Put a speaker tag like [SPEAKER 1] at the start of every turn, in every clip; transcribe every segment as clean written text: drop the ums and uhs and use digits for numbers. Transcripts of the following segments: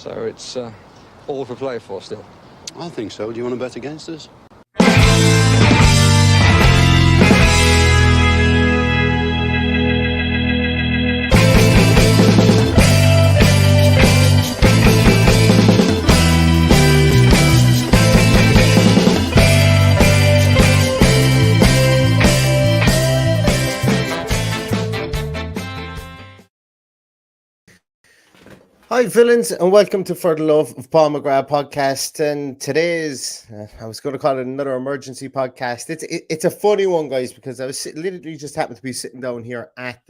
[SPEAKER 1] So it's all to play for still.
[SPEAKER 2] I think so. Do you want to bet against us?
[SPEAKER 3] Hi, villains, and welcome to For the Love of Paul McGrath podcast. And today's, I was going to call it another emergency podcast. It's a funny one, guys, because I was literally just happened to be sitting down here at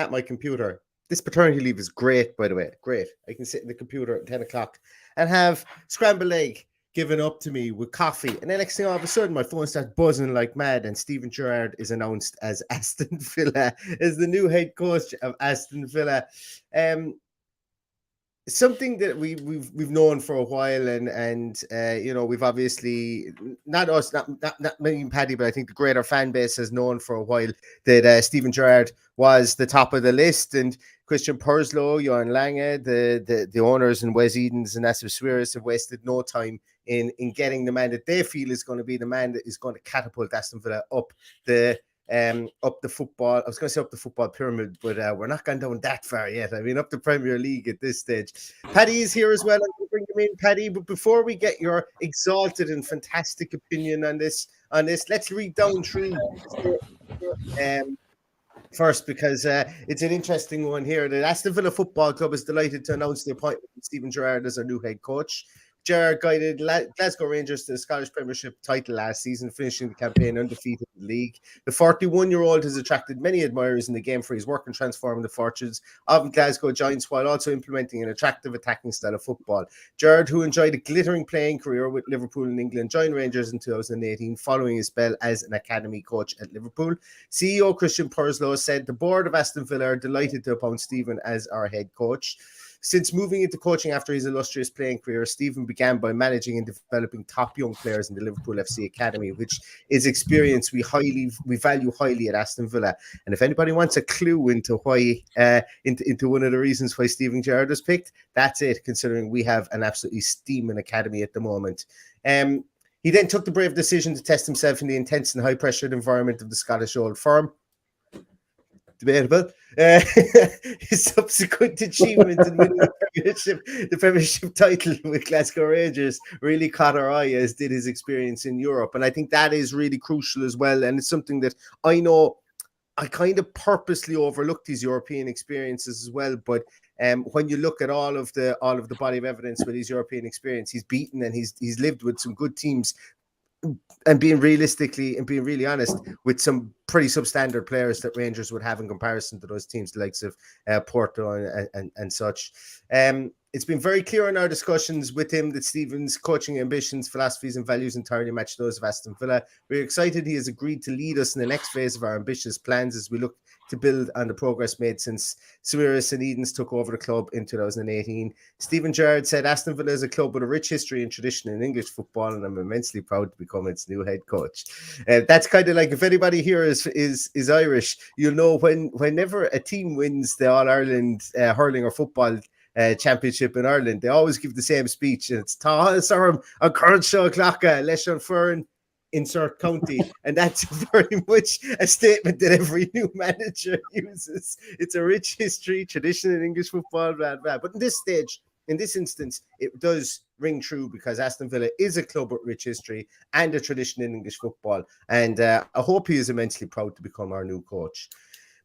[SPEAKER 3] my computer. This paternity leave is great, by the way. Great. I can sit in the computer at 10 o'clock and have scrambled egg given up to me with coffee. And then next thing, all of a sudden, my phone starts buzzing like mad, and Steven Gerrard is announced as Aston Villa, as the new head coach of Aston Villa. Something that we've known for a while, and you know, we've obviously not me and Paddy, but I think the greater fan base has known for a while that Steven Gerrard was the top of the list, and Christian Purslow, Johan Lange, the owners, and Wes Edens and Asif Suarez have wasted no time in getting the man that they feel is going to be the man that is going to catapult Aston Villa up the football. I was going to say up the football pyramid, but we're not gone down that far yet. I mean, up the Premier League at this stage. Paddy is here as well. I'm going to bring him in, Paddy. But before we get your exalted and fantastic opinion on this, let's read down through first, because it's an interesting one here. The Aston Villa Football Club is delighted to announce the appointment of Steven Gerrard as our new head coach. Gerrard guided Glasgow Rangers to the Scottish Premiership title last season, finishing the campaign undefeated in the league. The 41-year-old has attracted many admirers in the game for his work in transforming the fortunes of Glasgow Giants while also implementing an attractive attacking style of football. Gerrard, who enjoyed a glittering playing career with Liverpool and England, joined Rangers in 2018 following his spell as an academy coach at Liverpool. CEO Christian Purslow said the board of Aston Villa are delighted to appoint Steven as our head coach. Since moving into coaching after his illustrious playing career, Steven began by managing and developing top young players in the Liverpool FC Academy, which is experience we value highly at Aston Villa. And if anybody wants a clue into why, into one of the reasons why Steven Gerrard was picked, that's it, considering we have an absolutely steaming academy at the moment. He then took the brave decision to test himself in the intense and high-pressured environment of the Scottish Old Firm. Debatable. His subsequent achievement in winning the Premiership title with Glasgow Rangers really caught our eye, as did his experience in Europe. And I think that is really crucial as well. And it's something that I know I kind of purposely overlooked his European experiences as well. But when you look at all of the body of evidence with his European experience, he's beaten and he's lived with some good teams. And being really honest, with some pretty substandard players that Rangers would have in comparison to those teams, the likes of Porto and such. It's been very clear in our discussions with him that Steven's coaching ambitions, philosophies, and values entirely match those of Aston Villa. We're excited he has agreed to lead us in the next phase of our ambitious plans as we look to build on the progress made since Suarez and Edens took over the club in 2018. Steven Gerrard said Aston Villa is a club with a rich history and tradition in English football, and I'm immensely proud to become its new head coach. That's kind of like, if anybody here is Irish, you'll know whenever a team wins the All-Ireland hurling or football championship in Ireland, they always give the same speech, and it's Tá Sarm an Curnshaw Clacha Leis an Fern insert county, and that's very much a statement that every new manager uses. It's a rich history, tradition in English football, blah blah. But in this instance, it does ring true, because Aston Villa is a club with rich history and a tradition in English football, and I hope he is immensely proud to become our new coach.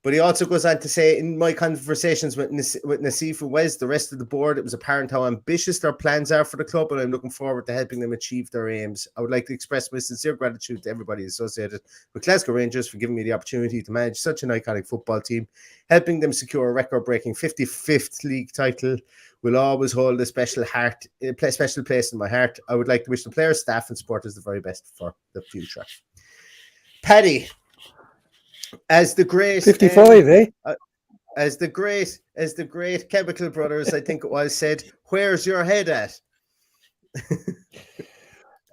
[SPEAKER 3] But he also goes on to say, in my conversations with Nassif and Wes, the rest of the board, it was apparent how ambitious their plans are for the club, and I'm looking forward to helping them achieve their aims. I would like to express my sincere gratitude to everybody associated with Glasgow Rangers for giving me the opportunity to manage such an iconic football team. Helping them secure a record-breaking 55th league title will always hold a special place in my heart. I would like to wish the players, staff, and supporters the very best for the future. Paddy, as the great
[SPEAKER 4] 55,
[SPEAKER 3] as the great Chemical Brothers, I think it was, said, "Where's your head at?"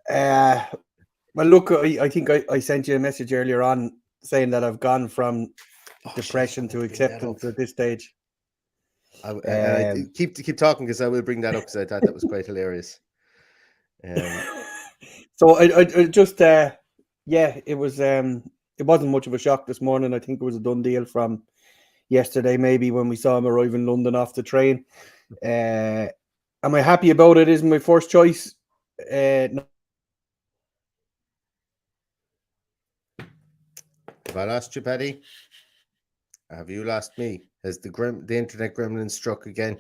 [SPEAKER 4] Well, look, I think I sent you a message earlier on saying that I've gone from depression to acceptance at this stage.
[SPEAKER 3] I keep talking because I will bring that up because I thought that was quite hilarious.
[SPEAKER 4] So I just it was it wasn't much of a shock this morning. I think it was a done deal from yesterday, maybe when we saw him arrive in London off the train. Am I happy about it? Isn't my first choice? No.
[SPEAKER 3] Have I lost you, Paddy? Have you lost me? Has the internet gremlin struck again?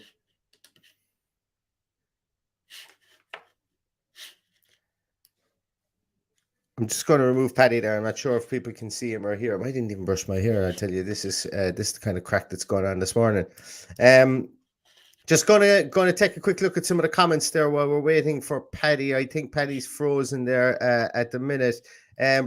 [SPEAKER 3] I'm just going to remove Paddy there. I'm not sure if people can see him or hear him. I didn't even brush my hair. I tell you, this is the kind of crack that's going on this morning. Just gonna take a quick look at some of the comments there while we're waiting for Paddy. I think Paddy's frozen there at the minute.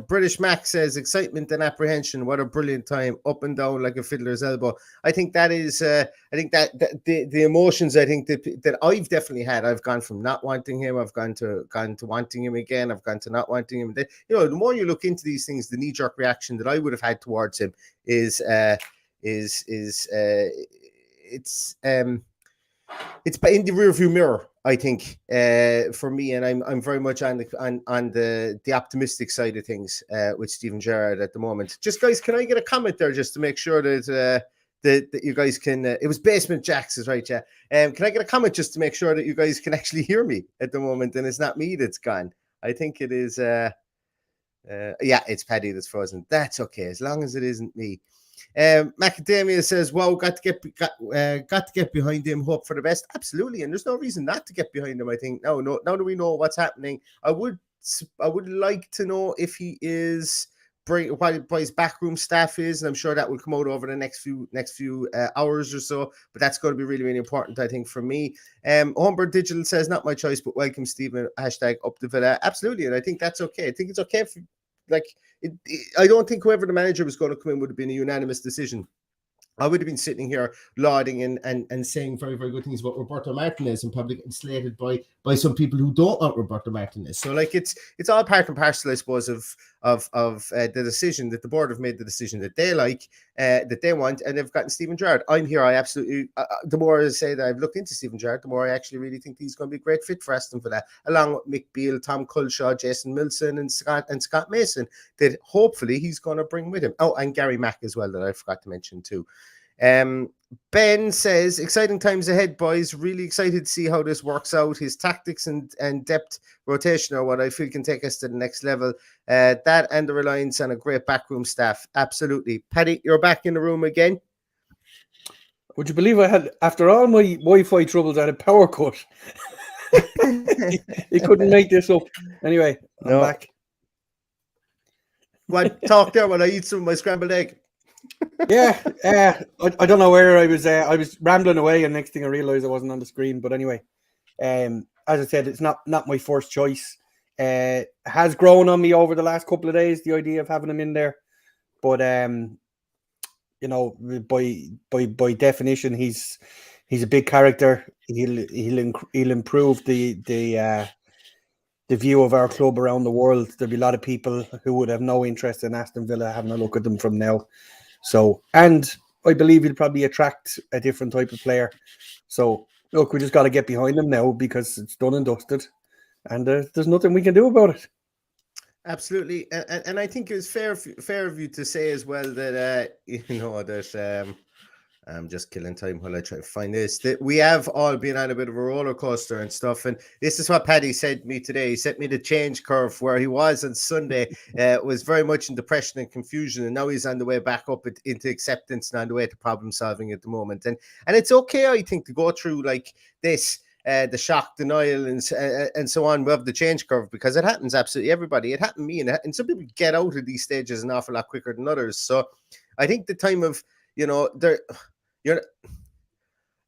[SPEAKER 3] British Mac says excitement and apprehension. What a brilliant time, up and down like a fiddler's elbow. I think that is. I think that the emotions. I think that I've definitely had. I've gone from not wanting him. I've gone to wanting him again. I've gone to not wanting him. The more you look into these things, the knee jerk reaction that I would have had towards him is it's in the rearview mirror, I think, for me, and I'm very much on the optimistic side of things with Steven Gerrard at the moment. Just guys, can I get a comment there just to make sure that that you guys can? It was Basement Jacks, is right, yeah. Can I get a comment just to make sure that you guys can actually hear me at the moment, and it's not me that's gone? I think it is. Yeah, it's Paddy that's frozen. That's okay, as long as it isn't me. Macadamia says, "Wow, got to get behind him. Hope for the best." Absolutely, and there's no reason not to get behind him. I think now that we know what's happening, I would like to know if he is what his backroom staff is, and I'm sure that will come out over the next few hours or so. But that's going to be really, really important, I think, for me. Homebird Digital says, "Not my choice, but welcome, Stephen. # up the villa." Absolutely, and I think that's okay. I think it's okay for. I don't think whoever the manager was going to come in would have been a unanimous decision. I would have been sitting here lauding and saying very, very good things about Roberto Martinez and probably getting slated by some people who don't want Roberto Martinez. So it's all part and parcel, I suppose, of the decision that the board have made, the decision that they like, that they want, and they've gotten Steven Gerrard. I'm here. I absolutely, the more I say that I've looked into Steven Gerrard, the more I actually really think he's going to be a great fit for Aston Villa, along with Mick Beale, Tom Culshaw, Jason Milson, and Scott Mason, that hopefully he's going to bring with him. Oh, and Gary Mack as well, that I forgot to mention too. Ben says, exciting times ahead, boys. Really excited to see how this works out. His tactics and depth rotation are what I feel can take us to the next level. That and the reliance on a great backroom staff. Absolutely. Paddy, you're back in the room again.
[SPEAKER 4] Would you believe I had, after all my Wi-Fi troubles, I had a power cut. You couldn't make this up. Anyway, I'm back.
[SPEAKER 3] What, talk there while I eat some of my scrambled egg.
[SPEAKER 4] Yeah, I don't know where I was rambling away, and next thing I realized I wasn't on the screen. But anyway, as I said, it's not my first choice. Has grown on me over the last couple of days, the idea of having him in there. But by definition, he's a big character. He'll improve the view of our club around the world. There'll be a lot of people who would have no interest in Aston Villa having a look at them from now. So, and I believe he'll probably attract a different type of player. So, look, we just got to get behind him now because it's done and dusted, and there's nothing we can do about it.
[SPEAKER 3] Absolutely, and I think it was fair of you to say as well that that I'm just killing time while I try to find this. That we have all been on a bit of a roller coaster and stuff. And this is what Paddy said to me today. He sent me the change curve where he was on Sunday. Was very much in depression and confusion. And now he's on the way back up into acceptance and on the way to problem solving at the moment. And it's okay, I think, to go through like this. The shock, denial, and so on of the change curve, because it happens absolutely everybody. It happened to me, and some people get out of these stages an awful lot quicker than others. So I think the time of, you're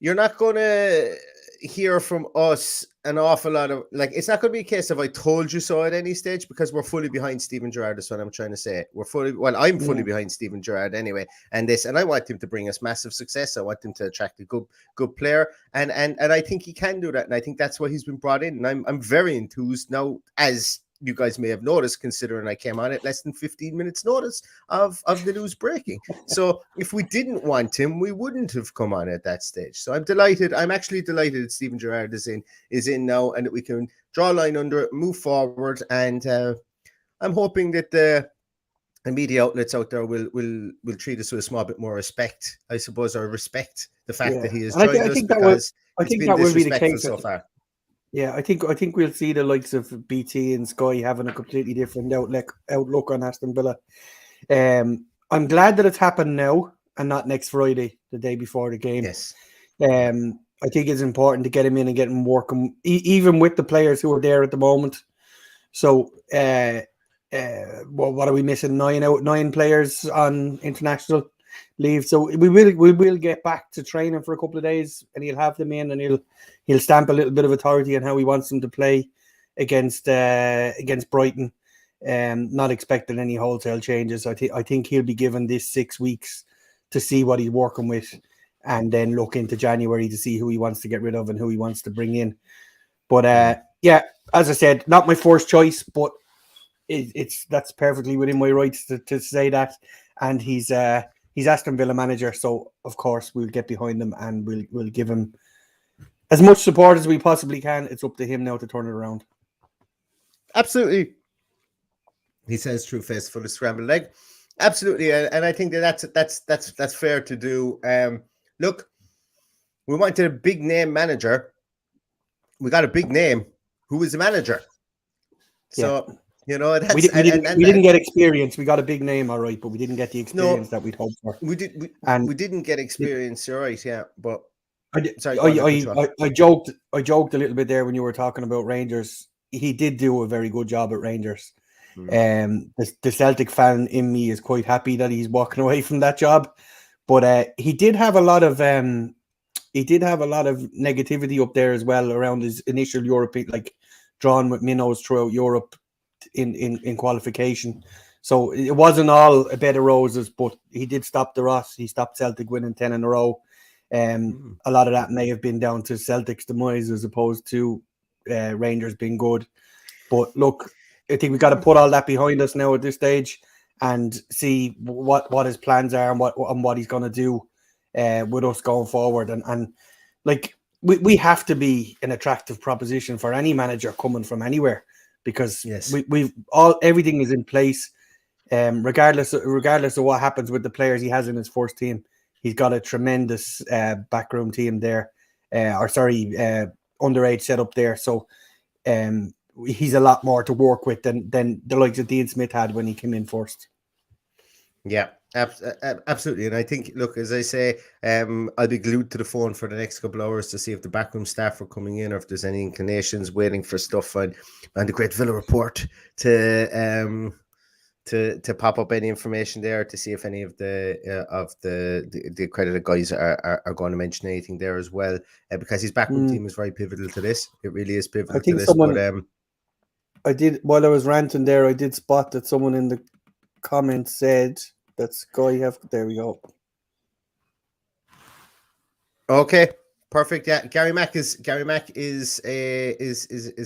[SPEAKER 3] not going to hear from us an awful lot of, like, it's not going to be a case of I told you so at any stage, because we're fully behind Steven Gerrard. That's what I'm trying to say. I'm fully behind Steven Gerrard anyway, and I want him to bring us massive success. I want him to attract a good player, and I think he can do that, and I think that's why he's been brought in. And I'm very enthused now, as you guys may have noticed, considering I came on at less than 15 minutes notice of the news breaking. So if we didn't want him, we wouldn't have come on at that stage. So I'm delighted. I'm actually delighted that Steven Gerrard is in now, and that we can draw a line under it, move forward. And I'm hoping that the media outlets out there will treat us with a small bit more respect, I suppose, or respect the fact that he has joined us, because it's been disrespectful so far.
[SPEAKER 4] Yeah, I think we'll see the likes of BT and Sky having a completely different outlook on Aston Villa. I'm glad that it's happened now and not next Friday, the day before the game.
[SPEAKER 3] Yes.
[SPEAKER 4] I think it's important to get him in and get him working, even with the players who are there at the moment. So, what are we missing? 9 players on international leave. So we will get back to training for a couple of days, and he'll have them in, and he'll stamp a little bit of authority on how he wants them to play against Brighton. Not expecting any wholesale changes. I think he'll be given this 6 weeks to see what he's working with, and then look into January to see who he wants to get rid of and who he wants to bring in. But yeah, as I said, not my first choice, but that's perfectly within my rights to say that. And he's Aston Villa manager, so of course we'll get behind him and we'll give him as much support as we possibly can. It's up to him now to turn it around.
[SPEAKER 3] Absolutely. He says true face full of scrambled egg. Absolutely, and I think that's fair to do. Look, we wanted a big name manager. We got a big name. Who is the manager? So you know, we
[SPEAKER 4] didn't get experience. We got a big name, all right, but we didn't get the experience that we'd hoped for.
[SPEAKER 3] We didn't get experience. You're right, yeah. But
[SPEAKER 4] I joked a little bit there when you were talking about Rangers. He did do a very good job at Rangers. The Celtic fan in me is quite happy that he's walking away from that job, but he did have a lot of negativity up there as well around his initial European, like drawn with minnows throughout Europe in qualification. So it wasn't all a bed of roses, but he did stop the rot. He stopped Celtic winning 10 in a row. A lot of that may have been down to Celtic's demise as opposed to Rangers being good. But look, I think we've got to put all that behind us now at this stage and see what his plans are and what he's going to do with us going forward. And like we have to be an attractive proposition for any manager coming from anywhere, because everything is in place. Regardless of what happens with the players he has in his first team, he's got a tremendous backroom team there, underage setup there. So he's a lot more to work with than the likes of Dean Smith had when he came in first.
[SPEAKER 3] Yeah, absolutely. And I think, look, as I say, I'll be glued to the phone for the next couple of hours to see if the backroom staff are coming in or if there's any inclinations, waiting for stuff on the Great Villa Report to pop up any information there, to see if any of the accredited guys are going to mention anything there as well, because his backroom team is very pivotal to this. It really is pivotal to this.
[SPEAKER 4] I did, while I was ranting there, I did spot that someone in the comments said that Sky there we go. Okay.
[SPEAKER 3] Perfect. Yeah, Gary Mack is a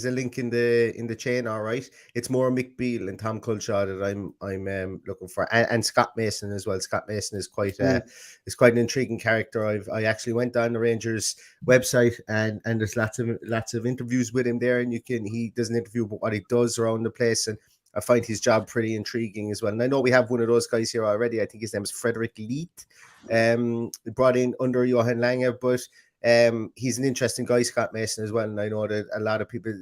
[SPEAKER 3] link in the chain. All right, it's more Mick Beale and Tom Culshaw that I'm looking for, and Scott Mason as well. Scott Mason is quite an intriguing character. I actually went down the Rangers website and there's lots of interviews with him there, and he does an interview about what he does around the place, and I find his job pretty intriguing as well. And I know we have one of those guys here already. I think his name is Frederick Leet, brought in under Johan Lange, but he's an interesting guy, Scott Mason, as well. And I know that a lot of people,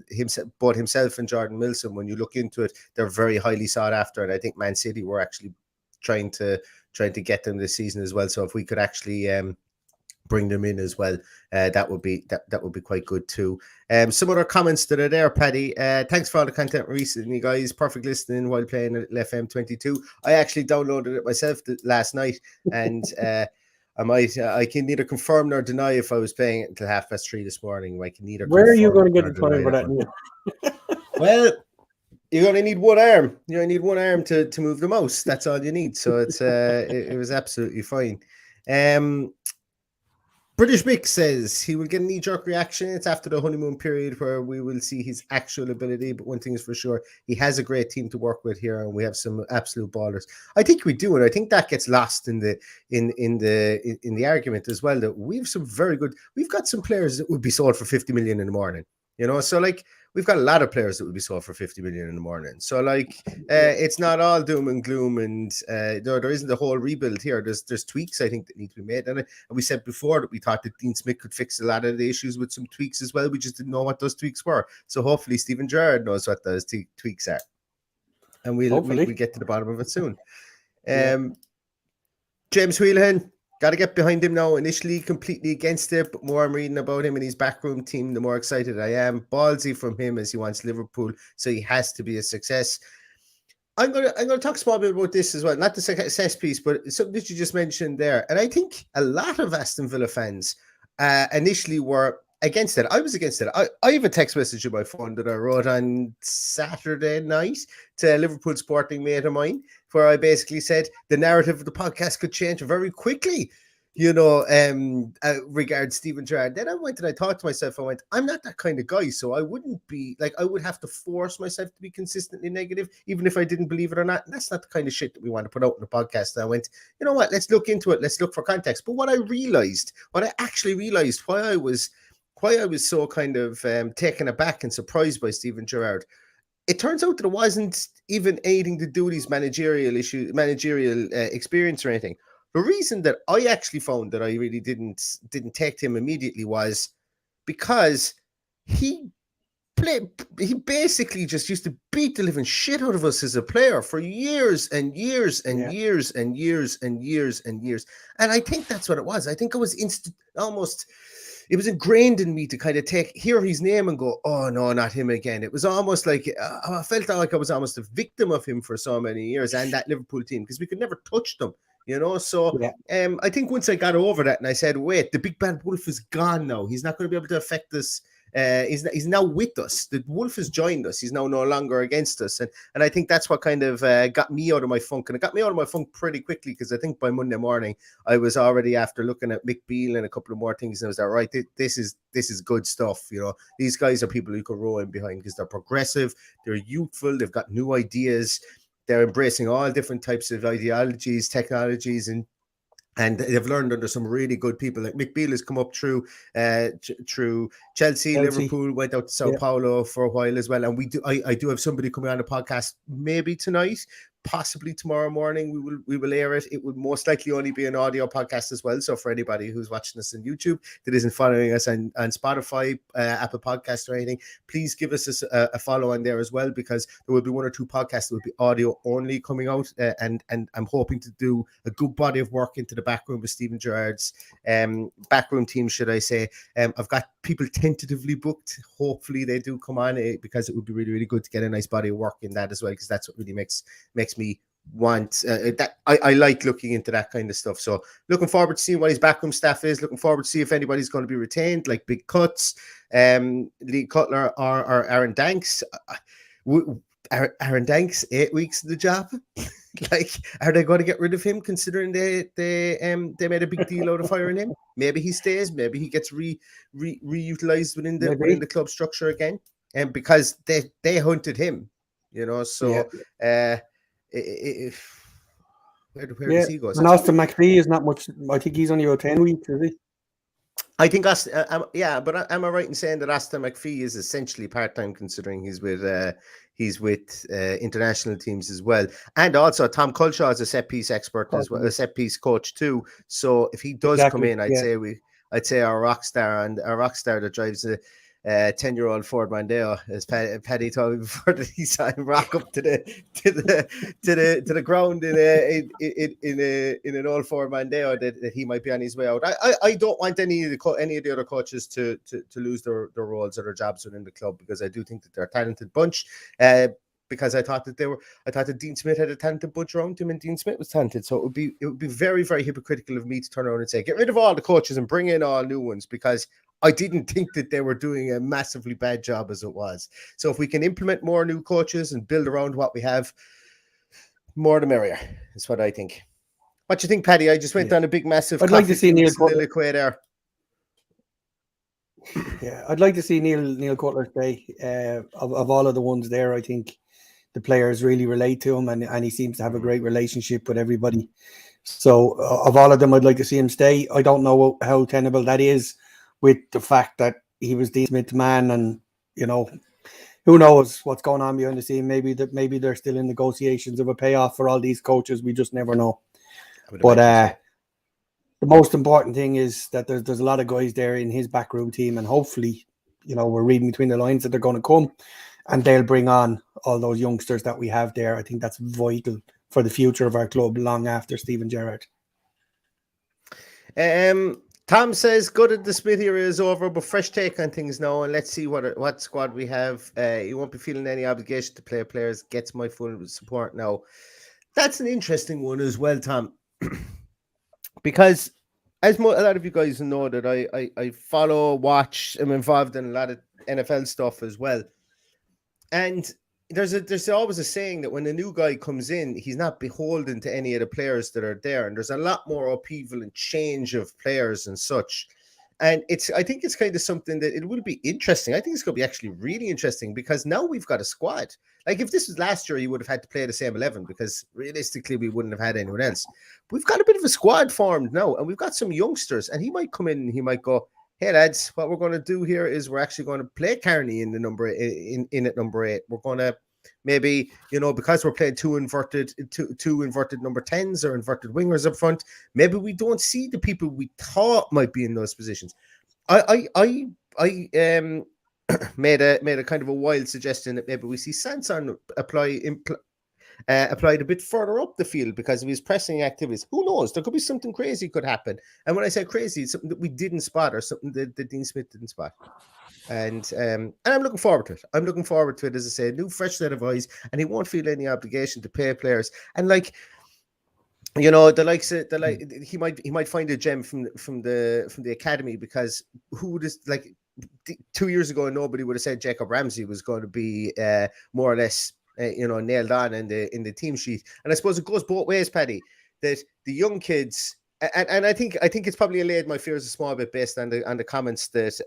[SPEAKER 3] both himself and Jordan Milsom, when you look into it, they're very highly sought after. And I think Man City were actually trying to get them this season as well. So if we could actually bring them in as well, that would be quite good too. Some other comments that are there, Paddy. Thanks for all the content recently, guys. Perfect listening while playing at FM22. I actually downloaded it myself last night, and I can neither confirm nor deny if I was playing it until 3:30 this morning. I can neither.
[SPEAKER 4] Where are you going to get the time for that?
[SPEAKER 3] Well, you're going to need one arm. You only need one arm to move the mouse. That's all you need. So it's it was absolutely fine. British Mick says he will get a knee-jerk reaction. It's after the honeymoon period where we will see his actual ability. But one thing is for sure, he has a great team to work with here, and we have some absolute ballers. I think we do, and I think that gets lost in the argument as well. That we've some very good. We've got some players that would be sold for 50 million in the morning. So like we've got a lot of players that would be sold for 50 million in the morning. So like it's not all doom and gloom, and there isn't a whole rebuild here. There's tweaks I think that need to be made, and we said before that we thought that Dean Smith could fix a lot of the issues with some tweaks as well. We just didn't know what those tweaks were. So hopefully Steven Gerrard knows what those tweaks are, and we'll get to the bottom of it soon. James Wheelhan. Got to get behind him now. Initially, completely against it, but more I'm reading about him and his backroom team, the more excited I am. Ballsy from him as he wants Liverpool, so he has to be a success. I'm gonna talk a small bit about this as well, not the success piece, but something that you just mentioned there. And I think a lot of Aston Villa fans initially were against it. I was against it. I have a text message on my phone that I wrote on Saturday night to a Liverpool sporting mate of mine, where I basically said the narrative of the podcast could change very quickly, regarding Steven Gerrard. Then I went and I thought to myself, I'm not that kind of guy, so I wouldn't be like, I would have to force myself to be consistently negative, even if I didn't believe it or not. And that's not the kind of shit that we want to put out in the podcast. And I went, you know what, let's look into it. Let's look for context. But what I actually realized why I was so kind of taken aback and surprised by Steven Gerrard, it turns out that it wasn't even anything to do with his managerial experience or anything. The reason that I actually found that I really didn't take to him immediately was because he basically just used to beat the living shit out of us as a player for years and years and years and years and years and years. And I think that's what it was. I think it was it was ingrained in me to kind of hear his name and go, oh no, not him again. It was almost like I felt like I was almost a victim of him for so many years, and that Liverpool team, because we could never touch them, So I think once I got over that and I said, wait, the big bad wolf is gone now. He's not going to be able to affect us. He's now with us. The wolf has joined us. He's now no longer against us. And I think that's what kind of got me out of my funk. And it got me out of my funk pretty quickly, because I think by Monday morning, I was already after looking at Mick Beale and a couple of more things. And I was like, right, this is good stuff. These guys are people who can row in behind, because they're progressive, they're youthful, they've got new ideas, they're embracing all different types of ideologies, technologies, and they've learned under some really good people. Like Mick Beale has come up through Chelsea, Liverpool, went out to Sao Paulo for a while as well. And I do have somebody coming on the podcast maybe tonight, possibly tomorrow morning. We will air it. It would most likely only be an audio podcast as well. So for anybody who's watching us on YouTube that isn't following us on Spotify, Apple Podcasts or anything, please give us a follow on there as well, because there will be one or two podcasts that will be audio only coming out. And I'm hoping to do a good body of work into the backroom with Steven Gerrard's backroom team, should I say. I've got people tentatively booked. Hopefully they do come on, because it would be really, really good to get a nice body of work in that as well, because that's what really makes me want that. I like looking into that kind of stuff. So looking forward to seeing what his backroom staff is. Looking forward to see if anybody's going to be retained, like big cuts, Lee Cutler or Aaron Danks. Aaron Danks, 8 weeks of the job. Like, are they going to get rid of him, considering they made a big deal out of firing him? Maybe he stays. Maybe he gets reutilized within the club structure again, and because they hunted him, So where does he go?
[SPEAKER 4] And Austin McPhee is not much. I think he's only about 10 weeks, is he?
[SPEAKER 3] I think but am I right in saying that Aston McPhee is essentially part-time, considering he's with international teams as well, and also Tom Culshaw is a set-piece expert as well, a set-piece coach too. So if he does come in, I'd say our rock star that drives a 10-year-old Ford Mondeo, as Paddy told me before, that he saw him rock up to the ground in an old Ford Mondeo, that he might be on his way out. I don't want any of the other coaches to lose their roles or their jobs within the club, because I do think that they're a talented bunch. Because I thought that Dean Smith had a talented bunch around him, and Dean Smith was talented. So it would be very, very hypocritical of me to turn around and say, get rid of all the coaches and bring in all new ones, because I didn't think that they were doing a massively bad job as it was. So if we can implement more new coaches and build around what we have, more the merrier, is what I think. What do you think, Paddy? I just went down a big, massive.
[SPEAKER 4] I'd like to see Neil
[SPEAKER 3] soliloquy there.
[SPEAKER 4] Yeah, I'd like to see Neil Cutler stay. Of all of the ones there, I think the players really relate to him, and he seems to have a great relationship with everybody. So of all of them, I'd like to see him stay. I don't know how tenable that is with the fact that he was Dean Smith's man, and who knows what's going on behind the scene. Maybe they're still in negotiations of a payoff for all these coaches. We just never know. But the most important thing is that there's a lot of guys there in his backroom team, and hopefully, we're reading between the lines that they're going to come, and they'll bring on all those youngsters that we have there. I think that's vital for the future of our club long after Steven Gerrard.
[SPEAKER 3] Tom says, good that the Smith era is over, but fresh take on things now, and let's see what squad we have. You won't be feeling any obligation to play players. Gets my full support now. That's an interesting one as well, Tom. Because as a lot of you guys know that I follow, watch, I'm involved in a lot of NFL stuff as well. And there's always a saying that when a new guy comes in, he's not beholden to any of the players that are there. And there's a lot more upheaval and change of players and such. And I think it's kind of something that it will be interesting. I think it's going to be actually really interesting because now we've got a squad. Like if this was last year, you would have had to play the same 11 because realistically we wouldn't have had anyone else. We've got a bit of a squad formed now, and we've got some youngsters, and he might come in and he might go, hey lads, what we're going to do here is we're actually going to play Carney in the number in at number 8. We're going to maybe, because we're playing two inverted number 10s or inverted wingers up front, maybe we don't see the people we thought might be in those positions. I made a kind of a wild suggestion that maybe we see Sanson applied a bit further up the field because of his pressing activities. Who knows? There could be something crazy could happen. And when I say crazy, it's something that we didn't spot or something that Dean Smith didn't spot. And I'm looking forward to it. I'm looking forward to it, as I say, a new fresh set of eyes, and he won't feel any obligation to pay players. And the likes of he might find a gem from the academy, because who would 2 years ago nobody would have said Jacob Ramsey was going to be more or less nailed on in the team sheet. And I suppose it goes both ways, Paddy, that the young kids. And I think it's probably allayed my fears a small bit based on the comments that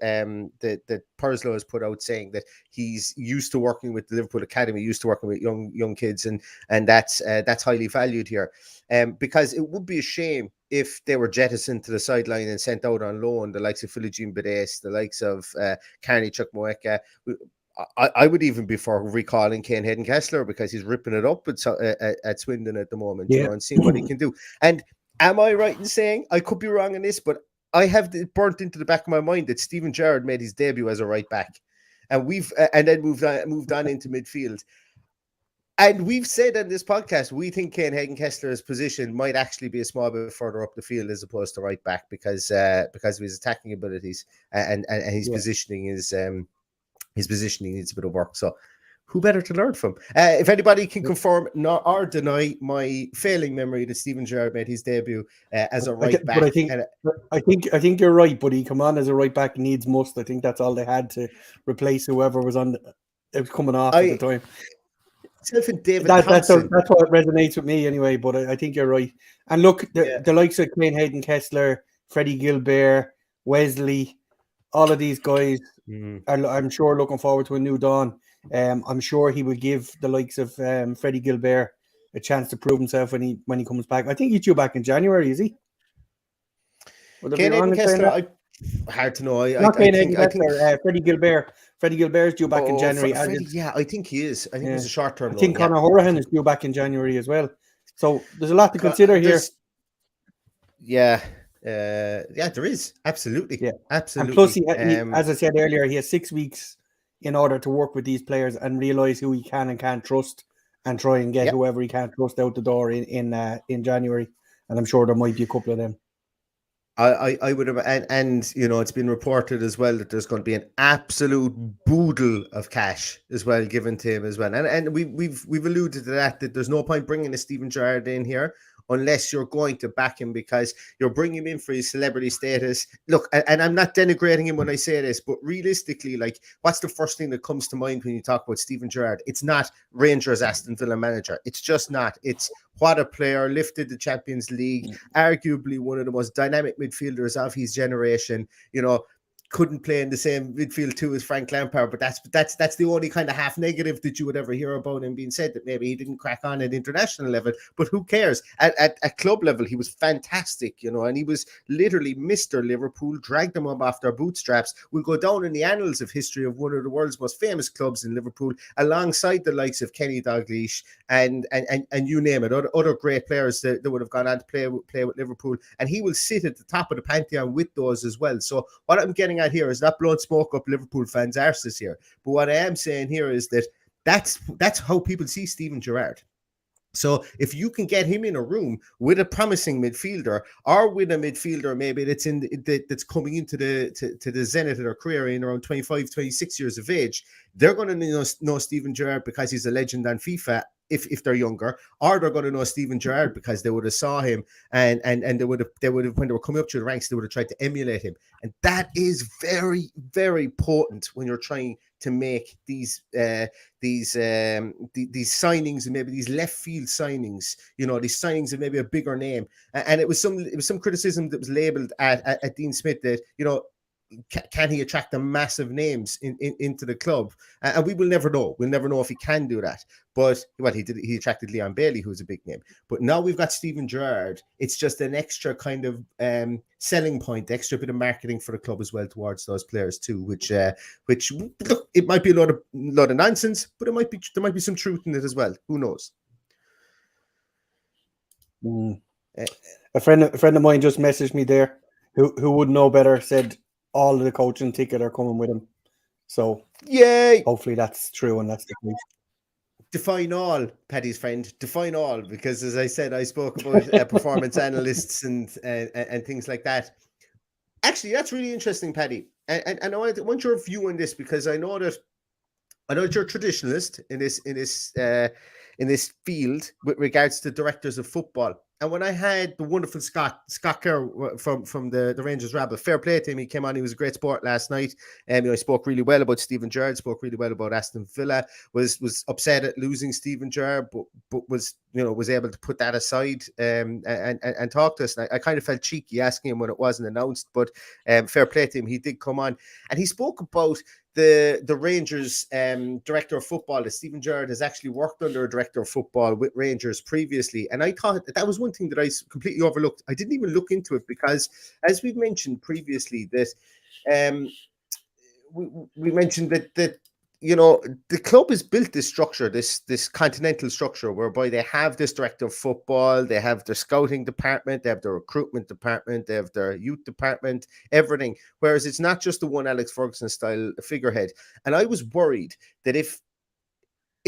[SPEAKER 3] that Purslow has put out, saying that he's used to working with the Liverpool Academy, used to working with young kids, and that's highly valued here. Because it would be a shame if they were jettisoned to the sideline and sent out on loan, the likes of Philogene Bades, the likes of Carney Chukwuemeka. I would even be for recalling Kane Hayden-Kessler because he's ripping it up at Swindon at the moment, and seeing what he can do. And am I right in saying, I could be wrong in this, but I have it burnt into the back of my mind that Steven Gerrard made his debut as a right back, and then moved on into midfield. And we've said on this podcast, we think Kane Hayden-Kessler's position might actually be a small bit further up the field as opposed to right back because of his attacking abilities and his positioning is his positioning needs a bit of work. So who better to learn from? If anybody can confirm or deny my failing memory that Steven Gerrard made his debut as a right back.
[SPEAKER 4] But I think you're right, but he come on as a right back needs must. I think that's all they had to replace whoever was coming off at the time.
[SPEAKER 3] David
[SPEAKER 4] that's what resonates with me anyway, but I think you're right. And look, the likes of Kane Hayden-Kessler, Freddie Gilbert, Wesley, all of these guys are, I'm sure, looking forward to a new dawn. I'm sure he will give the likes of Freddie Gilbert a chance to prove himself when he comes back. I think he's due back in January, is he?
[SPEAKER 3] Kane Hayden-Kessler, hard to know.
[SPEAKER 4] Freddie Gilbert. Freddie Gilbert's due back in January.
[SPEAKER 3] I think he is. I think he's a short-term.
[SPEAKER 4] I think Conor Hourihane is due back in January as well. So there's a lot to consider here.
[SPEAKER 3] There is. Absolutely. Yeah, absolutely.
[SPEAKER 4] And plus, he, as I said earlier, he has 6 weeks in order to work with these players and realize who he can and can't trust, and try and get whoever he can't trust out the door in January. And I'm sure there might be a couple of them.
[SPEAKER 3] I would have, and it's been reported as well that there's going to be an absolute boodle of cash as well given to him as well. And we've alluded to that there's no point bringing a Steven Gerrard in here unless you're going to back him, because you're bringing him in for his celebrity status. Look, and I'm not denigrating him when I say this, but realistically, what's the first thing that comes to mind when you talk about Steven Gerrard? It's not Rangers Aston Villa manager. It's just not. It's what a player, lifted the Champions League, arguably one of the most dynamic midfielders of his generation, couldn't play in the same midfield too as Frank Lampard, but that's the only kind of half negative that you would ever hear about him being said, that maybe he didn't crack on at international level. But who cares? At club level, he was fantastic, and he was literally Mr. Liverpool, dragged them up off their bootstraps. Will go down in the annals of history of one of the world's most famous clubs in Liverpool, alongside the likes of Kenny Dalglish and you name it, other great players that would have gone on to play with Liverpool, and he will sit at the top of the pantheon with those as well. So what I'm getting at here is not blowing smoke up Liverpool fans' arses here, but what I am saying here is that that's how people see Steven Gerrard. So if you can get him in a room with a promising midfielder, or with a midfielder maybe that's coming into the zenith of their career in around 25, 26 years of age, they're going to know Steven Gerrard because he's a legend on FIFA. If they're younger, or they're going to know Steven Gerrard because they would have saw him and they would have when they were coming up through the ranks, they would have tried to emulate him, and that is very, very potent when you're trying to make these signings, and maybe these left field signings, these signings of maybe a bigger name. And it was some criticism that was labelled at Dean Smith that can he attract the massive names into the club? And we will never know. We'll never know if he can do that. But he did. He attracted Leon Bailey, who's a big name. But now we've got Steven Gerrard. It's just an extra kind of selling point, extra bit of marketing for the club as well towards those players too. Which look, it might be a lot of nonsense, but there might be some truth in it as well. Who knows?
[SPEAKER 4] A friend of mine just messaged me there, who would know better. Said all of the coaching ticket are coming with him. So
[SPEAKER 3] yeah,
[SPEAKER 4] hopefully that's true, and that's the case.
[SPEAKER 3] Define all, Paddy's friend. Define all, because as I said, I spoke about performance analysts and things like that. Actually, that's really interesting, Paddy. And I want your view on this, because I know that you're a traditionalist in this field with regards to directors of football. And when I had the wonderful Scott Kerr from the Rangers Rabble, fair play to him. He came on. He was a great sport last night. He spoke really well about Steven Gerrard. Spoke really well about Aston Villa. Was upset at losing Steven Gerrard, but was able to put that aside and talk to us. And I kind of felt cheeky asking him when it wasn't announced. But fair play to him. He did come on, and he spoke about the Rangers director of football. That Steven Gerrard has actually worked under a director of football with Rangers previously, and I thought that was one thing that I completely overlooked. I didn't even look into it because, as we've mentioned previously, that we mentioned that the club has built this structure, this continental structure, whereby they have this director of football, they have their scouting department, they have their recruitment department, they have their youth department, everything. Whereas it's not just the one Alex Ferguson style figurehead. And I was worried that if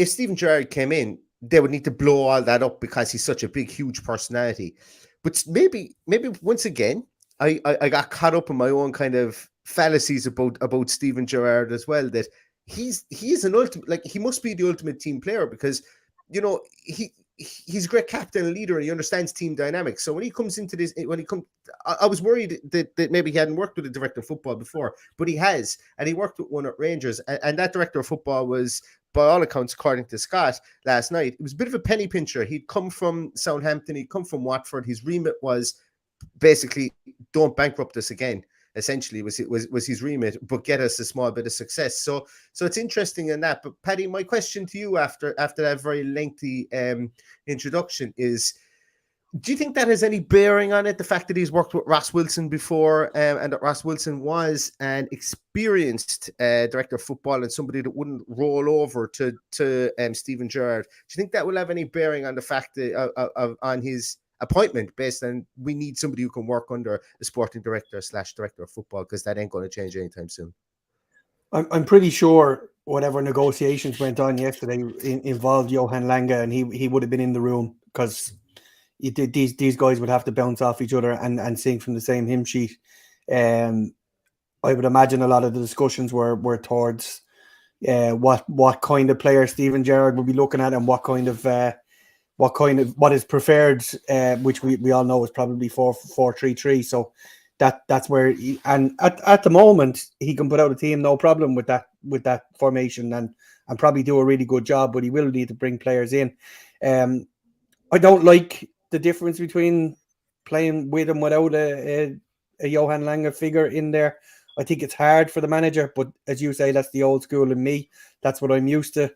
[SPEAKER 3] Steven Gerrard came in, they would need to blow all that up because he's such a big, huge personality. But maybe once again, I got caught up in my own kind of fallacies about Steven Gerrard as well, that he is an ultimate, like, he must be the ultimate team player, because he's a great captain and leader, and he understands team dynamics. So when he comes into this, I was worried that maybe he hadn't worked with a director of football before, but he has, and he worked with one at Rangers, and that director of football was, by all accounts, according to Scott last night, it was a bit of a penny pincher. He'd come from Southampton, he'd come from Watford. His remit was basically, don't bankrupt us again. Essentially was his remit, but get us a small bit of success. So it's interesting in that. But Paddy, my question to you after that very lengthy introduction is, do you think that has any bearing on it? The fact that he's worked with Ross Wilson before, and that Ross Wilson was an experienced director of football and somebody that wouldn't roll over to Steven Gerrard. Do you think that will have any bearing on the fact that, on his appointment, based on we need somebody who can work under the sporting director / director of football, because that ain't going to change anytime soon?
[SPEAKER 4] I'm pretty sure whatever negotiations went on yesterday involved Johan Lange, and he would have been in the room, because these guys would have to bounce off each other and sing from the same hymn sheet. I would imagine a lot of the discussions were towards what kind of player Steven Gerrard would be looking at, and what is preferred, which we all know is probably 4-4-3-3. So that's where at the moment he can put out a team no problem with that formation and probably do a really good job, but he will need to bring players in. I don't like the difference between playing with and without a Johan Lange figure in there. I think it's hard for the manager, but as you say, that's the old school in me. That's what I'm used to.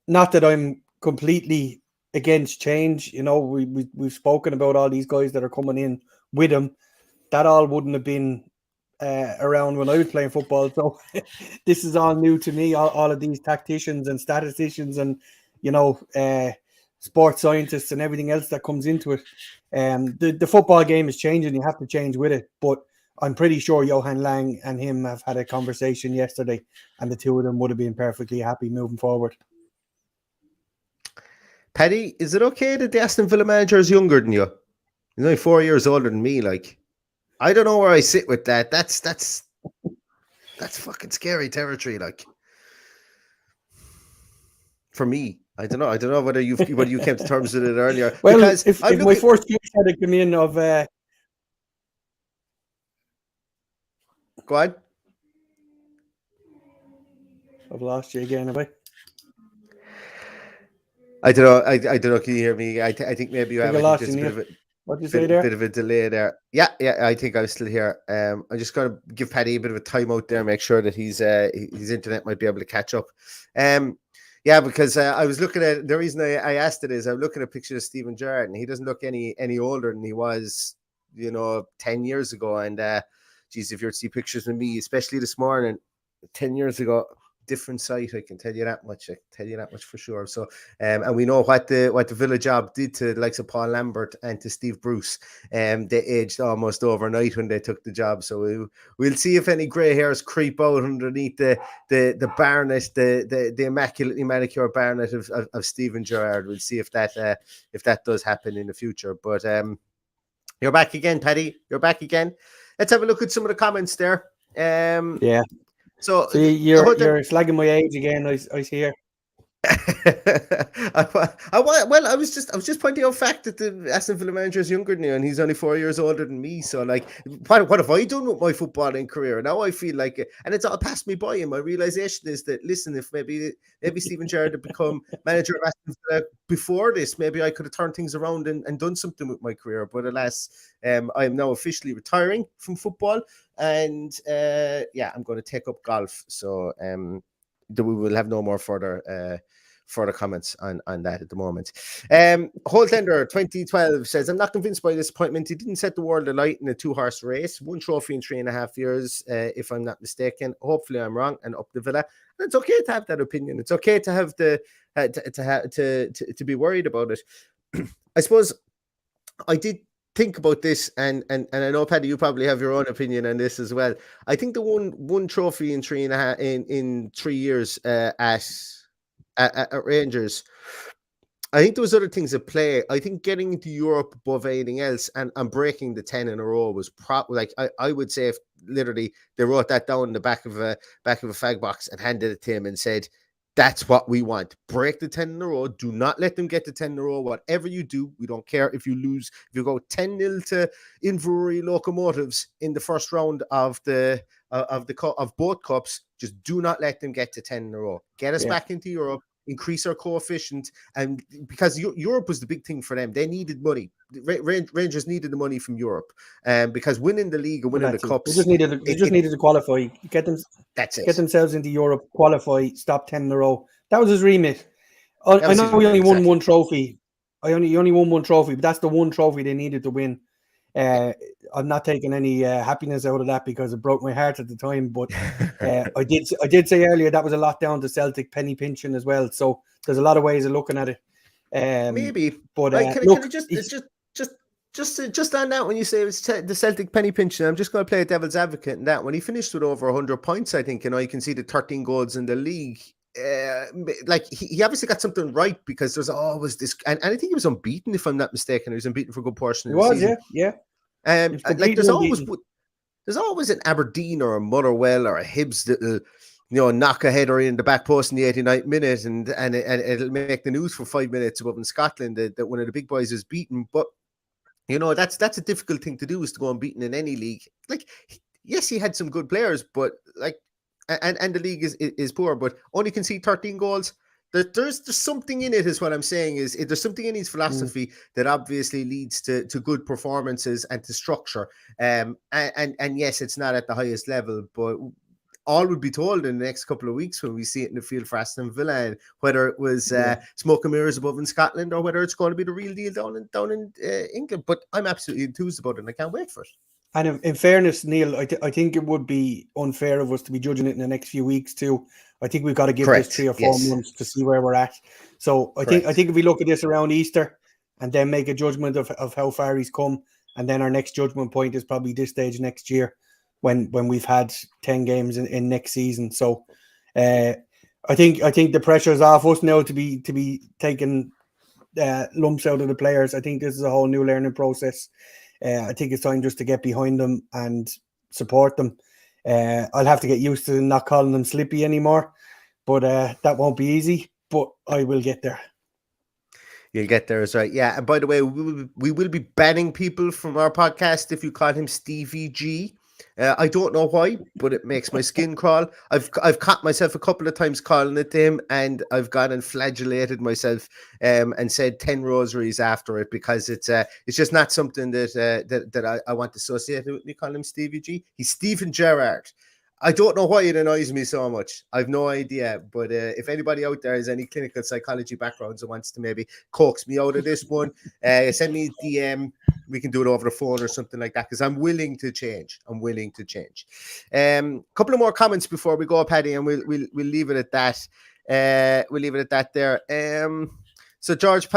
[SPEAKER 4] Not that I'm completely against change. You know, we've spoken about all these guys that are coming in with him. That all wouldn't have been around when I was playing football. So this is all new to me. All of these tacticians and statisticians and, you know, sports scientists and everything else that comes into it. The football game is changing. You have to change with it. But I'm pretty sure Johan Lang and him have had a conversation yesterday, and the two of them would have been perfectly happy moving forward.
[SPEAKER 3] Paddy, is it okay that the Aston Villa manager is younger than you? He's only 4 years older than me. Like, I don't know where I sit with that. That's fucking scary territory. Like, for me, I don't know whether you came to terms with it earlier.
[SPEAKER 4] Well, because if my first case had come in of
[SPEAKER 3] go on.
[SPEAKER 4] I've lost you again, have I?
[SPEAKER 3] I don't know. I don't know. Can you hear me? I think maybe you have. I think there's a bit of a delay there. Yeah. I think I'm still here. I'm just going to give Paddy a bit of a timeout there, make sure that his internet might be able to catch up. Yeah, because I was looking at the reason I asked it is I'm looking at pictures of Steven Gerrard, and he doesn't look any older than he was, 10 years ago. And geez, if you were to see pictures of me, especially this morning, 10 years ago. Different sight, I can tell you that much. For sure. So, and we know what the Villa job did to the likes of Paul Lambert and to Steve Bruce. They aged almost overnight when they took the job. So we'll see if any grey hairs creep out underneath the barnet, the immaculately manicured barnet of Steven Gerrard. We'll see if that does happen in the future. But you're back again, Paddy. You're back again. Let's have a look at some of the comments there.
[SPEAKER 4] Yeah.
[SPEAKER 3] So
[SPEAKER 4] see, you're slagging my age again. I hear.
[SPEAKER 3] I was just pointing out fact that the Aston Villa manager is younger than you, and he's only 4 years older than me. So, like, what have I done with my footballing career? Now I feel like, and it's all passed me by. And my realization is that, listen, if maybe Steven Gerrard had become manager of Aston Villa before this, maybe I could have turned things around and done something with my career. But alas, I am now officially retiring from football, and I'm going to take up golf. So we will have no more further comments on that at the moment. Holtender 2012 says, I'm not convinced by this appointment. He didn't set the world alight in a 2-horse race. 1 trophy in 3.5 years, if I'm not mistaken. Hopefully I'm wrong, and up the Villa. And it's okay to have that opinion. It's okay to have to be worried about it. I suppose I did think about this, and I know, Paddy, you probably have your own opinion on this as well. I think the one trophy in 3 years at Rangers, I think there was other things at play. I think getting into Europe above anything else and breaking the 10 in a row was I would say if literally they wrote that down in the back of a fag box and handed it to him and said, that's what we want. Break the 10 in a row. Do not let them get to 10 in a row. Whatever you do, we don't care if you lose. If you go 10-0 to Inverurie Locomotives in the first round of both cups, just do not let them get to 10 in a row. Get us back into Europe. Increase our coefficient, and because Europe was the big thing for them, they needed money. Rangers needed the money from Europe, because winning the league and winning the cups,
[SPEAKER 4] they just needed to qualify. Get themselves into Europe, qualify, stop 10 in a row. That was his remit. I know we only won one trophy. I only won one trophy, but that's the one trophy they needed to win. I'm not taking any happiness out of that because it broke my heart at the time. But I did say earlier that was a lot down to Celtic penny pinching as well. So there's a lot of ways of looking at it.
[SPEAKER 3] Maybe,
[SPEAKER 4] but
[SPEAKER 3] just on that, when you say it's the Celtic penny pinching, I'm just going to play a devil's advocate in that. When he finished with over 100 points, I think, he conceded 13 goals in the league. He obviously got something right, because there's always this, and I think he was unbeaten, if I'm not mistaken. He was unbeaten for a good portion of the season. Yeah. There's always an Aberdeen or a Motherwell or a Hibs that'll, knock a header in the back post in the 89th minute, and it'll make the news for 5 minutes above in Scotland that one of the big boys is beaten. But that's a difficult thing to do, is to go unbeaten in any league. Like, yes, he had some good players, but and the league is poor, but only concede 13 goals. There's something in it, is what I'm saying. There's something in his philosophy that obviously leads to good performances and to structure. And yes, it's not at the highest level, but all would be told in the next couple of weeks when we see it in the field for Aston Villa, and whether it was smoke and mirrors above in Scotland or whether it's going to be the real deal down in England. But I'm absolutely enthused about it, and I can't wait for it.
[SPEAKER 4] And in fairness, Neil, I think it would be unfair of us to be judging it in the next few weeks too. I think we've got to give this 3 or 4 months to see where we're at. So I think if we look at this around Easter and then make a judgment of how far he's come, and then our next judgment point is probably this stage next year when we've had 10 games in next season. So I think the pressure is off us now to be taking lumps out of the players. I think this is a whole new learning process. I think it's time just to get behind them and support them. I'll have to get used to not calling them Slippy anymore, but that won't be easy, but I will get there.
[SPEAKER 3] You'll get there, is right. Yeah, and by the way, we will be banning people from our podcast if you call him Stevie G. I don't know why, but it makes my skin crawl. I've caught myself a couple of times calling it to him, and I've gone and flagellated myself and said 10 rosaries after it, because it's just not something that I want associated with me calling him Stevie G. He's Steven Gerrard. I don't know why it annoys me so much. I've no idea. But if anybody out there has any clinical psychology backgrounds and wants to maybe coax me out of this one, send me a DM. We can do it over the phone or something like that, because I'm willing to change. Couple of more comments before we go, Paddy, and we'll leave it at that. We'll leave it at that there. So George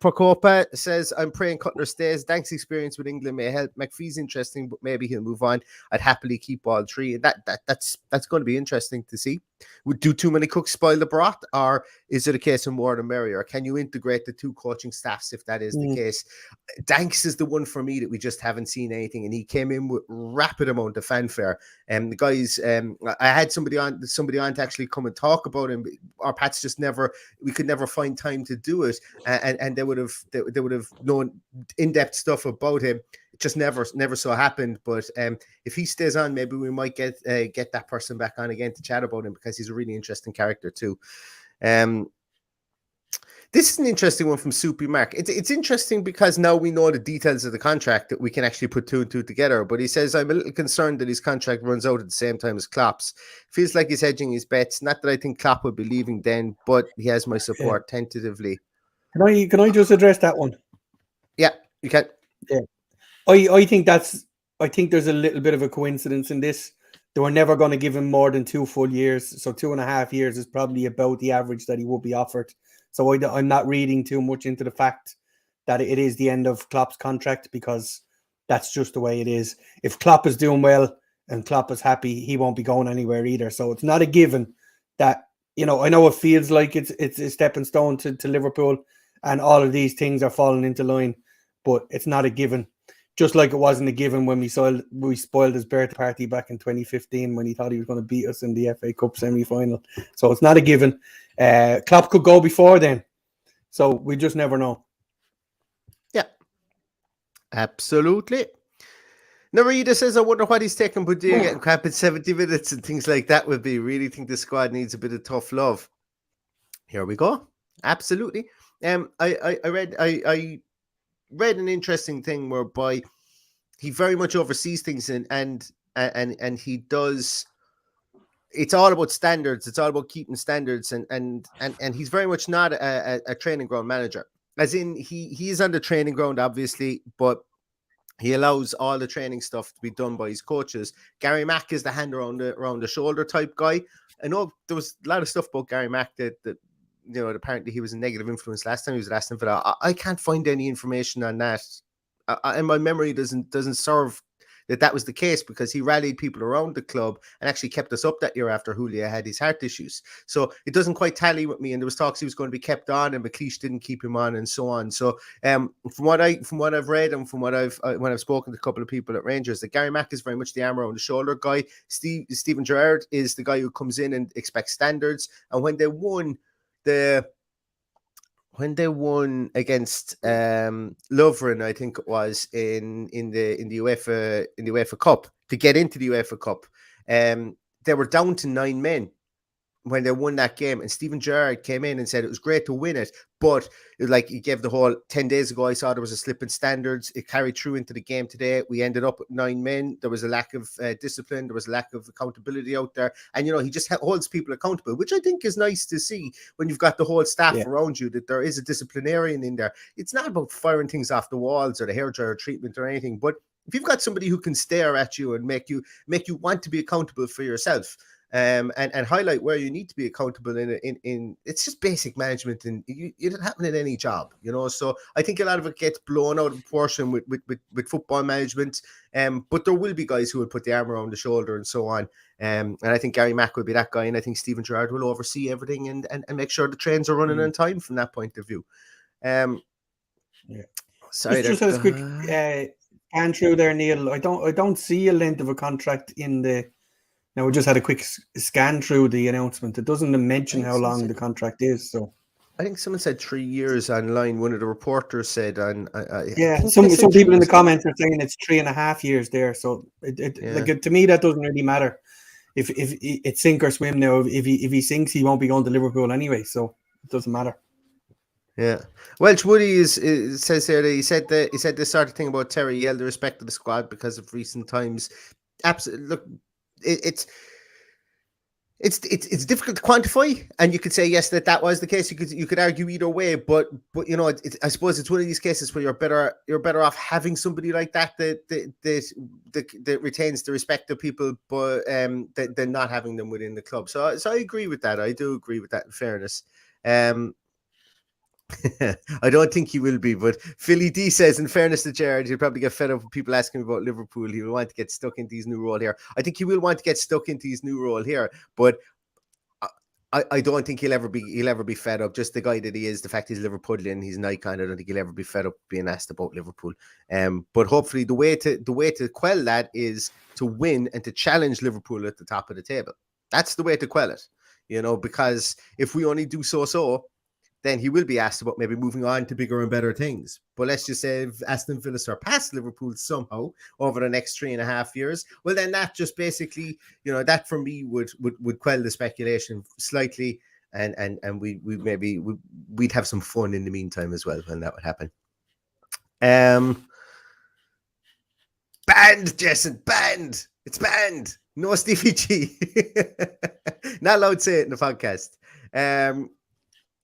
[SPEAKER 3] Procopa says, I'm praying Cutler stays. Dank's experience with England may help. McPhee's interesting, but maybe he'll move on. I'd happily keep all three. That's going to be interesting to see. Would do too many cooks spoil the broth, or is it a case of more the merrier? Can you integrate the two coaching staffs if that is the case? Danks is the one for me that we just haven't seen anything, and he came in with rapid amount of fanfare. And the guys, I had somebody on to actually come and talk about him. Our Pats just we could never find time to do it, and they would have known in-depth stuff about him. It just never so happened. But if he stays on, maybe we might get that person back on again to chat about him, because he's a really interesting character too. This is an interesting one from Soupy Mark. It's interesting because now we know the details of the contract that we can actually put 2 and 2 together. But he says, I'm a little concerned that his contract runs out at the same time as Klopp's. Feels like he's hedging his bets. Not that I think Klopp will be leaving then, but he has my support tentatively.
[SPEAKER 4] Can I just address that one?
[SPEAKER 3] Yeah, you can.
[SPEAKER 4] Yeah. I think there's a little bit of a coincidence in this. They were never going to give him more than 2 full years. So 2.5 years is probably about the average that he would be offered. So I'm not reading too much into the fact that it is the end of Klopp's contract, because that's just the way it is. If Klopp is doing well and Klopp is happy, he won't be going anywhere either. So it's not a given that, I know it feels like it's a stepping stone to Liverpool and all of these things are falling into line, but it's not a given. Just like it wasn't a given when we spoiled his birthday party back in 2015 when he thought he was going to beat us in the FA Cup semi-final. So it's not a given. Klopp could go before then. So we just never know.
[SPEAKER 3] Yeah, absolutely. Narita says, I wonder what he's taking Budia getting crap in 70 minutes and things like that would be. Really think the squad needs a bit of tough love. Here we go. Absolutely. I read an interesting thing whereby he very much oversees things and he does. It's all about standards. It's all about keeping standards, and he's very much not a training ground manager. As in, he is on the training ground, obviously, but he allows all the training stuff to be done by his coaches. Gary Mack is the hand around the shoulder type guy. I know there was a lot of stuff about Gary Mack that apparently he was a negative influence last time he was at Aston Villa. I can't find any information on that, and my memory doesn't serve that was the case, because he rallied people around the club and actually kept us up that year after Julia had his heart issues. So it doesn't quite tally with me. And there was talks he was going to be kept on, and McLeish didn't keep him on, and so on. So from what I've read and from what when I've spoken to a couple of people at Rangers, that Gary Mack is very much the arm around the shoulder guy. Steven Gerrard is the guy who comes in and expects standards. And when they won against Lovren, I think it was in the UEFA Cup, to get into the UEFA Cup, they were down to 9 men, when they won that game, and Steven Gerrard came in and said it was great to win it, but it was like he gave the whole 10 days ago, I saw there was a slip in standards. It carried through into the game today. We ended up with 9 men. There was a lack of discipline. There was a lack of accountability out there. And, he just holds people accountable, which I think is nice to see when you've got the whole staff around you, that there is a disciplinarian in there. It's not about firing things off the walls or the hairdryer treatment or anything, but if you've got somebody who can stare at you and make you want to be accountable for yourself, and highlight where you need to be accountable in it's just basic management, and it happen in any job, so I think a lot of it gets blown out of proportion with football management, but there will be guys who will put the arm around the shoulder and so on, and I think Gary Mack will be that guy, and I think Steven Gerrard will oversee everything and make sure the trains are running on time from that point of view. Sorry,
[SPEAKER 4] just as a quick scan through there, Neil. I don't see a length of a contract in the. Now, we just had a quick scan through the announcement. It doesn't mention how long the contract is. So,
[SPEAKER 3] I think someone said 3 years online. One of the reporters said, some
[SPEAKER 4] people in the comments are saying it's 3.5 years there. So, to me, that doesn't really matter. If it's sink or swim now, if he sinks, he won't be going to Liverpool anyway. So, it doesn't matter.
[SPEAKER 3] Yeah, Welsh Woody says there that he said this sort of thing about Terry. He held the respect of the squad because of recent times. Absolutely, look. It's difficult to quantify, and you could say yes that was the case. You could argue either way, but I suppose it's one of these cases where you're better off having somebody like that retains the respect of people, but than not having them within the club. So I agree with that. I do agree with that. In fairness, I don't think he will be, but Philly D says, in fairness to Gerrard, he'll probably get fed up with people asking about Liverpool. He will want to get stuck into his new role here. I think he will want to get stuck into his new role here, but I don't think he'll ever be fed up. Just the guy that he is, the fact he's Liverpoolian, he's an icon. I don't think he'll ever be fed up being asked about Liverpool. But hopefully the way to quell that is to win and to challenge Liverpool at the top of the table. That's the way to quell it, because if we only do so, then he will be asked about maybe moving on to bigger and better things. But let's just say if Aston Villa surpass Liverpool somehow over the next 3.5 years, well, then that just basically, that for me would quell the speculation slightly, and we'd have some fun in the meantime as well when that would happen. Banned, Jason, banned. It's banned. No Stevie G. Not allowed to say it in the podcast.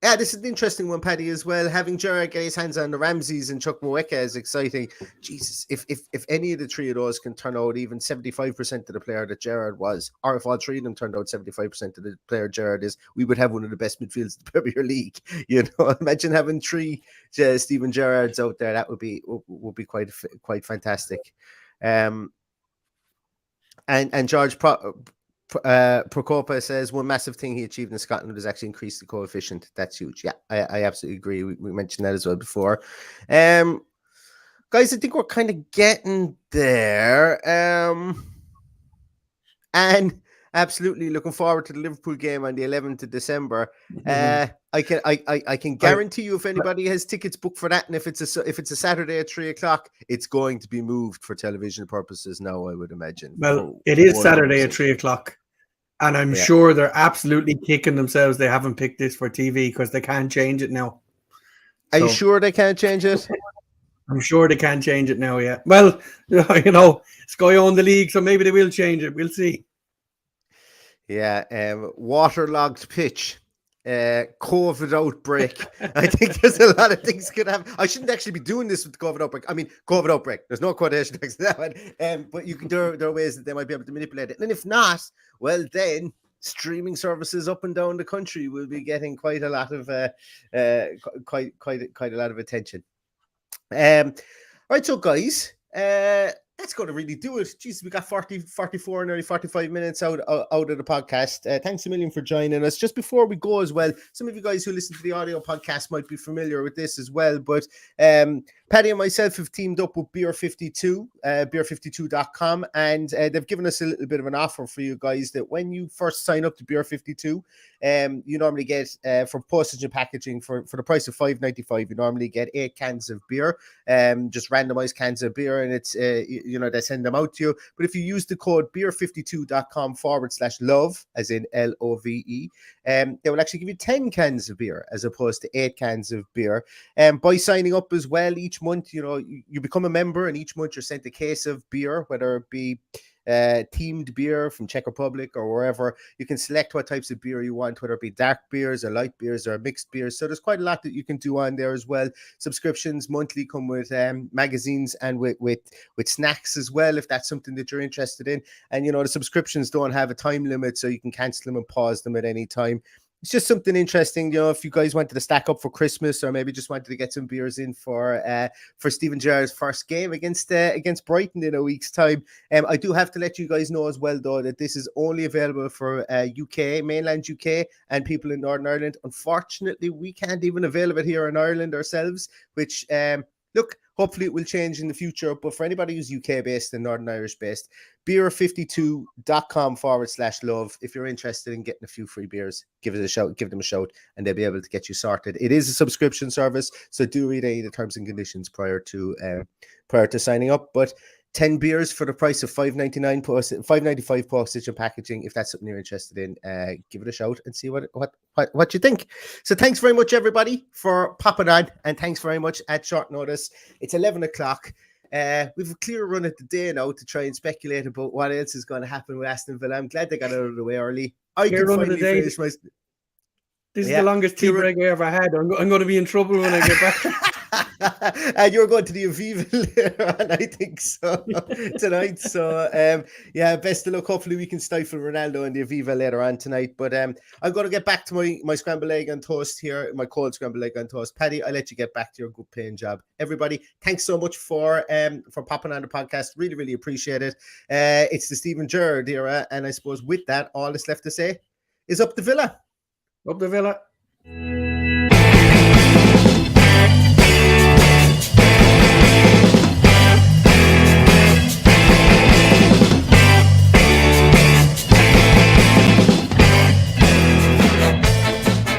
[SPEAKER 3] Yeah, this is an interesting one, Paddy, as well. Having Gerrard get his hands on the Ramses and Chuck Moeka is exciting. Jesus, if any of the three of those can turn out even 75% of the player that Gerrard was, or if all three of them turned out 75% of the player Gerrard is, we would have one of the best midfields in the Premier League. Imagine having 3 Steven Gerrards out there. That would be quite fantastic. And George Procopa says one massive thing he achieved in Scotland was actually increase the coefficient. That's huge. Yeah, I absolutely agree. We mentioned that as well before. Guys, I think we're kind of getting there. And absolutely looking forward to the Liverpool game on the 11th of December. I can guarantee you, if anybody has tickets booked for that, and if it's a Saturday at 3:00, it's going to be moved for television purposes now, I would imagine.
[SPEAKER 4] Well, it is Saturday at 3:00, and I'm sure they're absolutely kicking themselves they haven't picked this for TV because they can't change it now.
[SPEAKER 3] Are you sure they can't change it?
[SPEAKER 4] I'm sure they can't change it now. Yeah. Well, Sky own the league, so maybe they will change it. We'll see. Yeah,
[SPEAKER 3] waterlogged pitch, COVID outbreak. I think there's a lot of things could happen. I shouldn't actually be doing this with the COVID outbreak. I mean, COVID outbreak. There's no quotation next to that one. But there are ways that they might be able to manipulate it. And if not, well, then streaming services up and down the country will be getting quite a lot of quite a lot of attention. Right, so guys, that's going to really do it. Jesus, we got 44, nearly 45 minutes out of the podcast. Thanks a million for joining us. Just before we go as well, some of you guys who listen to the audio podcast might be familiar with this as well, but Paddy and myself have teamed up with Beer 52, beer52.com, and they've given us a little bit of an offer for you guys that when you first sign up to Beer 52, you normally get, for postage and packaging, for the price of $5.95, you normally get 8 cans of beer, just randomized cans of beer, and it's they send them out to you. But if you use the code beer52.com/love, as in LOVE, they will actually give you 10 cans of beer as opposed to 8 cans of beer. By signing up as well each month, you become a member, and each month you're sent a case of beer, whether it be themed beer from Czech Republic or wherever. You can select what types of beer you want, whether it be dark beers or light beers or mixed beers. So there's quite a lot that you can do on there as well. Subscriptions monthly come with magazines and with snacks as well, if that's something that you're interested in. And the subscriptions don't have a time limit, so you can cancel them and pause them at any time. It's just something interesting, if you guys wanted to stack up for Christmas, or maybe just wanted to get some beers in for Steven Gerrard's first game against Brighton in a week's time. I do have to let you guys know as well, though, that this is only available for mainland UK, and people in Northern Ireland. Unfortunately, we can't even avail of it here in Ireland ourselves, which look, hopefully it will change in the future. But for anybody who's UK based and Northern Irish based, beer52.com/love. If you're interested in getting a few free beers, give them a shout, and they'll be able to get you sorted. It is a subscription service, so do read any of the terms and conditions prior to signing up. But 10 beers for the price of $5.95 postage and packaging. If that's something you're interested in, give it a shout and see what you think. So thanks very much, everybody, for popping on, and thanks very much at short notice. It's 11 o'clock. We've a clear run at the day now to try and speculate about what else is going to happen with Aston Villa. I'm glad they got out of the way early. I can finally finish my...
[SPEAKER 4] This is the longest tea break I ever had. I'm going to be in trouble when I get back.
[SPEAKER 3] And you're going to the Aviva later on, I think so, tonight. So, best of luck. Hopefully we can stifle Ronaldo in the Aviva later on tonight. But I'm going to get back to my scrambled egg and toast here, my cold scrambled egg and toast. Paddy, I'll let you get back to your good paying job. Everybody, thanks so much for popping on the podcast. Really, really appreciate it. It's the Steven Gerrard era, and I suppose with that, all that's left to say is up the Villa.
[SPEAKER 4] Up the Villa.